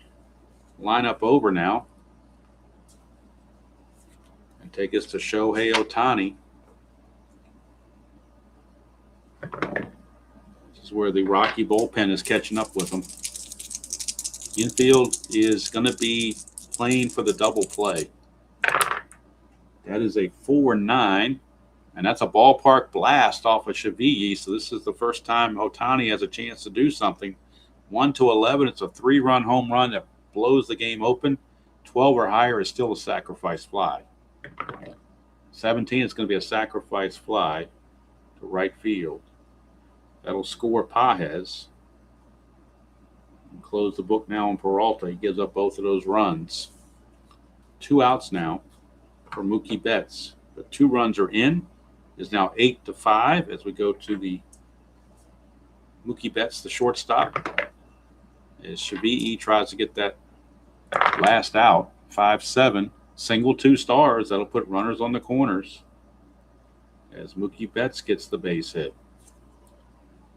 lineup over now and take us to Shohei Ohtani. This is where the Rocky bullpen is catching up with them. Infield is going to be playing for the double play. That is a 4-9, and that's a ballpark blast off of Chavi. So this is the first time Ohtani has a chance to do something. 1 to 11, it's a 3-run home run that blows the game open. 12 or higher is still a sacrifice fly. 17 is going to be a sacrifice fly to right field. That'll score Pages. And close the book now on Peralta. He gives up both of those runs. 2 outs now for Mookie Betts. The 2 runs are in. Is now 8-5 as we go to the Mookie Betts, the shortstop. As Chavi tries to get that last out. 5-7, single 2 stars. That'll put runners on the corners as Mookie Betts gets the base hit.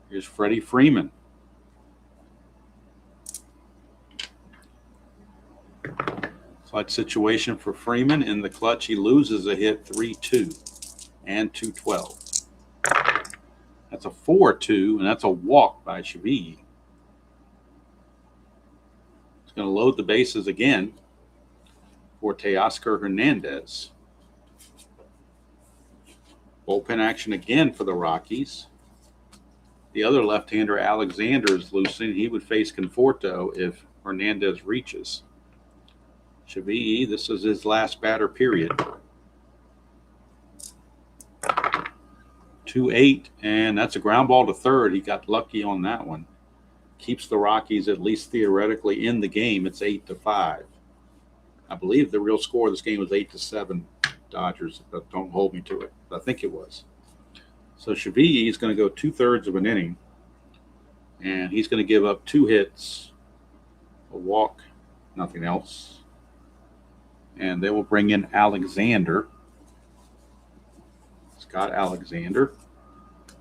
Here's Freddie Freeman. Clutch situation for Freeman. In the clutch, he loses a hit 3-2 and 2-12. That's a 4-2, and that's a walk by Chavi. He's going to load the bases again for Teoscar Hernandez. Bullpen action again for the Rockies. The other left-hander, Alexander, is loosening. He would face Conforto if Hernandez reaches. Chavi, this is his last batter period. 2-8, and that's a ground ball to third. He got lucky on that one. Keeps the Rockies at least theoretically in the game. It's 8-5. I believe the real score of this game was 8-7 Dodgers, but don't hold me to it. I think it was. So Chavi is going to go 2/3 of an inning, and he's going to give up 2 hits, a walk, nothing else. And they will bring in Alexander. Scott Alexander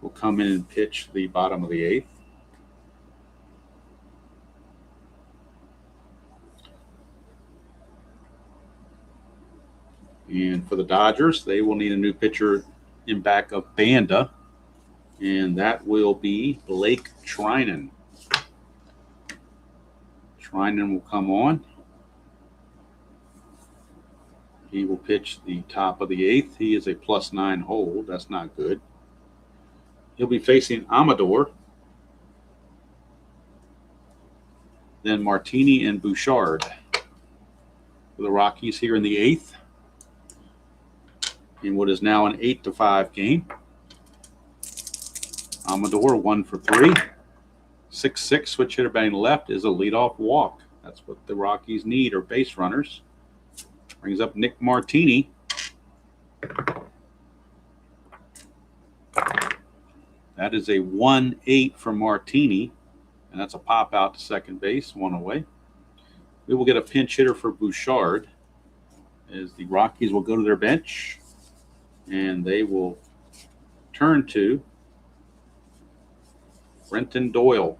will come in and pitch the bottom of the 8th. And for the Dodgers, they will need a new pitcher in back of Banda And that will be Blake Trinan. Trinan will come on. He will pitch the top of the 8th. He is a +9 hold. That's not good. He'll be facing Amador, then Martini and Bouchard for the Rockies here in the 8th, in what is now an 8-5 game. Amador 1 for 3. 6-6 switch hitter batting left is a leadoff walk. That's what the Rockies need, are base runners. Brings up Nick Martini. That is a 1-8 for Martini, and that's a pop out to second base, 1 away. We will get a pinch hitter for Bouchard as the Rockies will go to their bench, and they will turn to Brenton Doyle.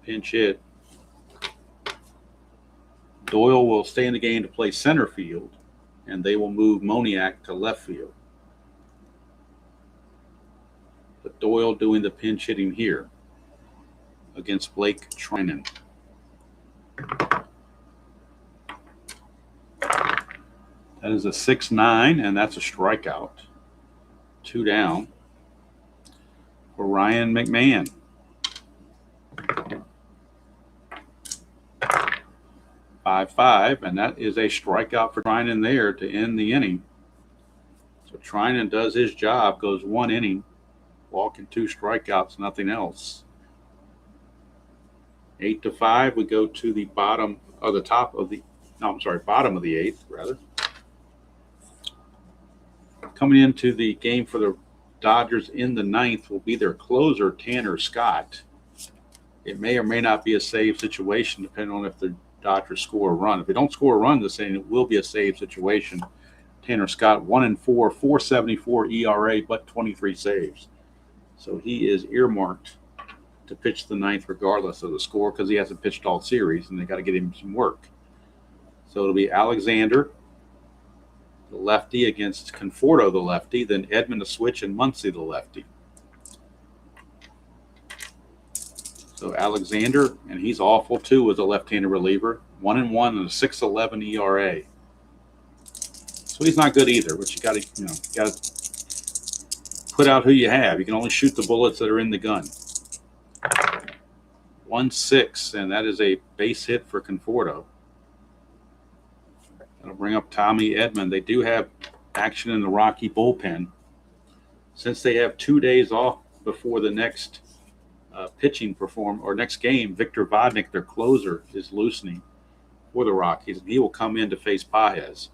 Pinch hit. Doyle will stay in the game to play center field, and they will move Moniak to left field. But Doyle doing the pinch hitting here against Blake Trinan. That is a 6-9, and that's a strikeout. 2 down for Ryan McMahon. 5-5, and that is a strikeout for Trinan there to end the inning. So Trinan does his job, goes 1 inning, walking 2 strikeouts, nothing else. 8-5, we go to the bottom of the 8th, rather. Coming into the game for the Dodgers in the 9th will be their closer, Tanner Scott. It may or may not be a save situation, depending on if the Dodgers score a run. If they don't score a run this inning, it will be a save situation. Tanner Scott, 1-4, 4.74 ERA, but 23 saves. So he is earmarked to pitch the 9th regardless of the score, because he hasn't pitched all series, and they got to get him some work. So it'll be Alexander, the lefty, against Conforto, the lefty, then Edman the switch, and Muncy the lefty. So Alexander, and he's awful too as a left-handed reliever, 1-1 and a 6.11 ERA. So he's not good either, but you got to put out who you have. You can only shoot the bullets that are in the gun. 1-6, and that is a base hit for Conforto. That'll bring up Tommy Edman. They do have action in the Rocky bullpen. Since they have 2 days off before the next next game, Victor Vodnik, their closer, is loosening for the Rockies, and he will come in to face Pages.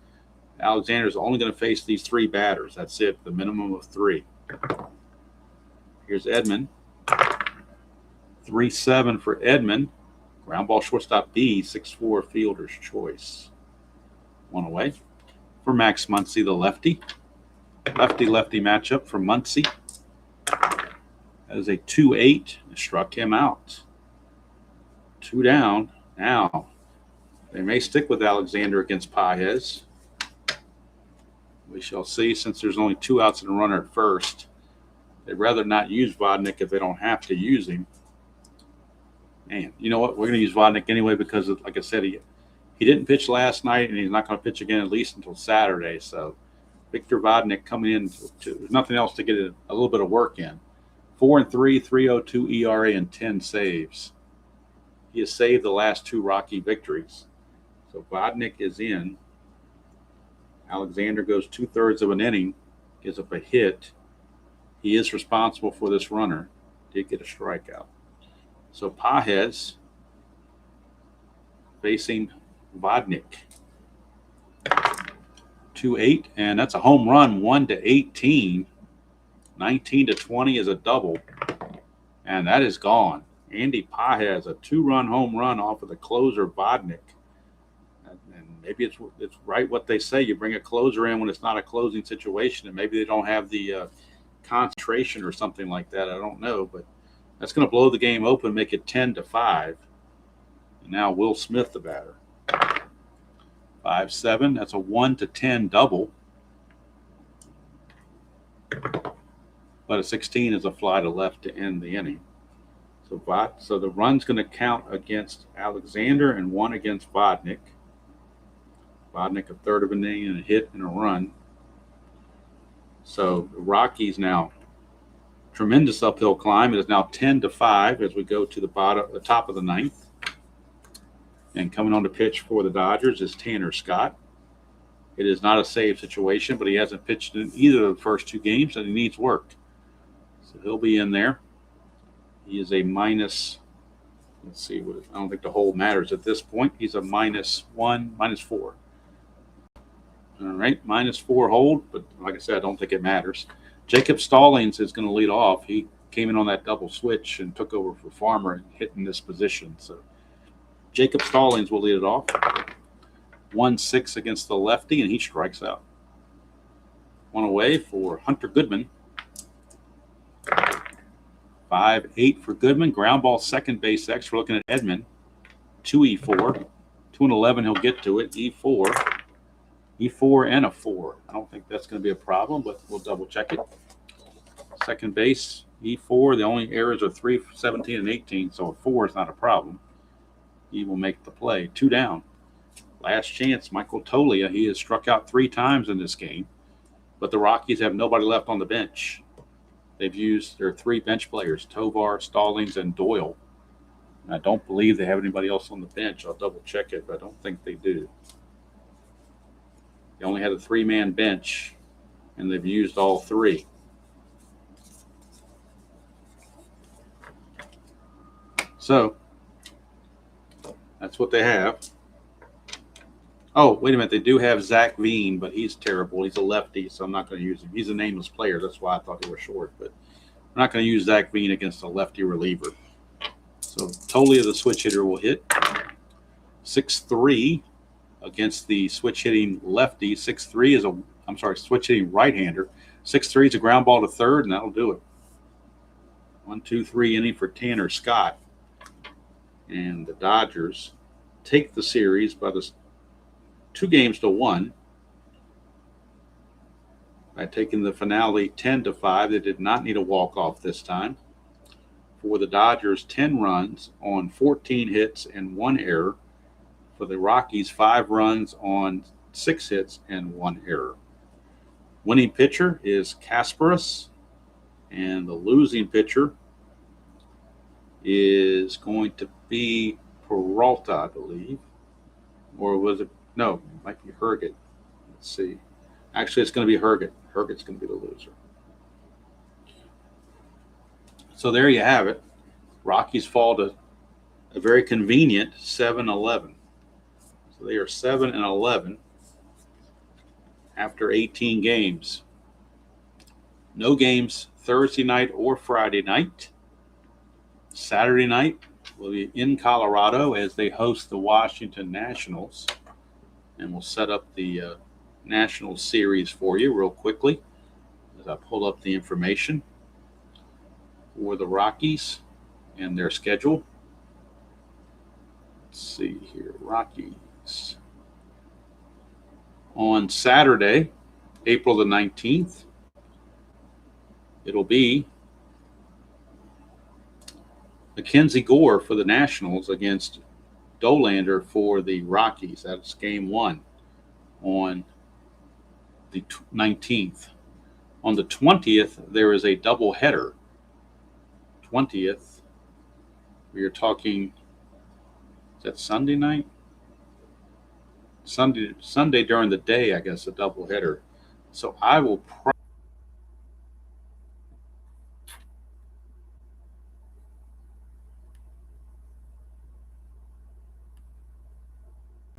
Alexander's only going to face these 3 batters. That's it, the minimum of 3. Here's Edman. 3-7 for Edman. Ground ball shortstop B, 6'4 fielder's choice. 1 away. For Max Muncy, the lefty. Lefty-lefty matchup for Muncy. That is a 2-8. Struck him out. 2 down. Now, they may stick with Alexander against Pages. We shall see, since there's only 2 outs and a runner at first. They'd rather not use Vodnik if they don't have to use him. Man, you know what? We're going to use Vodnik anyway because, like I said, he didn't pitch last night, and he's not going to pitch again at least until Saturday. So Victor Vodnik coming in, there's nothing else to get a little bit of work in. 4-3, 3.02 ERA, and 10 saves. He has saved the last 2 Rocky victories. So Vodnik is in. Alexander goes 2/3 of an inning, gives up a hit. He is responsible for this runner. Did get a strikeout. So Pages facing Vodnik. 2-8, and that's a home run, 1-18. 19-20 is a double, and that is gone. Andy Pages, a 2-run home run off of the closer Vodnik. And maybe it's right what they say. You bring a closer in when it's not a closing situation, and maybe they don't have the concentration or something like that. I don't know, but that's going to blow the game open, make it 10-5. And now Will Smith, the batter. 5-7. That's a 1-10 double. but a 16 is a fly to left to end the inning. So the run's going to count against Alexander and one against Vodnik. Vodnik, a third of an inning and a hit and a run. So the Rockies now, tremendous uphill climb. It is now 10-5 as we go to the top of the ninth. And coming on to pitch for the Dodgers is Tanner Scott. It is not a save situation, but he hasn't pitched in either of the first two games, and he needs work. So he'll be in there. He is a minus, let's see, I don't think the hold matters at this point. He's a -1, -4. All right, -4 hold, but like I said, I don't think it matters. Jacob Stallings is going to lead off. He came in on that double switch and took over for Farmer and hit in this position. So Jacob Stallings will lead it off. 1-6 against the lefty, and he strikes out. One away for Hunter Goodman. 5-8 for Goodman. Ground ball, second base X. We're looking at Edman. 2-E4. 2-11, he'll get to it. E4. E4 and a 4. I don't think that's going to be a problem, but we'll double check it. Second base, E4. The only errors are 3, 17, and 18, so a 4 is not a problem. He will make the play. 2 down. Last chance, Michael Tolia. He has struck out 3 times in this game, but the Rockies have nobody left on the bench. They've used their 3 bench players, Tovar, Stallings, and Doyle. And I don't believe they have anybody else on the bench. I'll double check it, but I don't think they do. They only had a 3-man bench, and they've used all 3. So that's what they have. Oh, wait a minute. They do have Zach Veen, but he's terrible. He's a lefty, so I'm not going to use him. He's a nameless player. That's why I thought they were short. But I'm not going to use Zach Veen against a lefty reliever. So Tolia, the switch hitter, will hit. 6-3 against the switch hitting lefty. 6-3 is switch hitting right-hander. 6-3 is a ground ball to third, and that'll do it. 1-2-3 inning for Tanner Scott. And the Dodgers take the series by the 2-1 by taking the finale 10-5. They did not need a walk-off this time. For the Dodgers, 10 runs on 14 hits and 1 error. For the Rockies, 5 runs on 6 hits and 1 error. Winning pitcher is Kasparas, and the losing pitcher is going to be Peralta, I believe. Or was it? No, it might be Herget. Let's see. Actually, it's going to be Herget. Herget's going to be the loser. So there you have it. Rockies fall to a very convenient 7-11. So they are 7-11 after 18 games. No games Thursday night or Friday night. Saturday night will be in Colorado as they host the Washington Nationals. And we'll set up the National Series for you real quickly as I pull up the information for the Rockies and their schedule. Let's see here. Rockies. On Saturday, April the 19th, it'll be Mackenzie Gore for the Nationals against Dolander for the Rockies. That's game 1 on the 19th. On the 20th, there is a doubleheader. 20th, we are talking, is that Sunday night? Sunday during the day, I guess, a doubleheader. So I will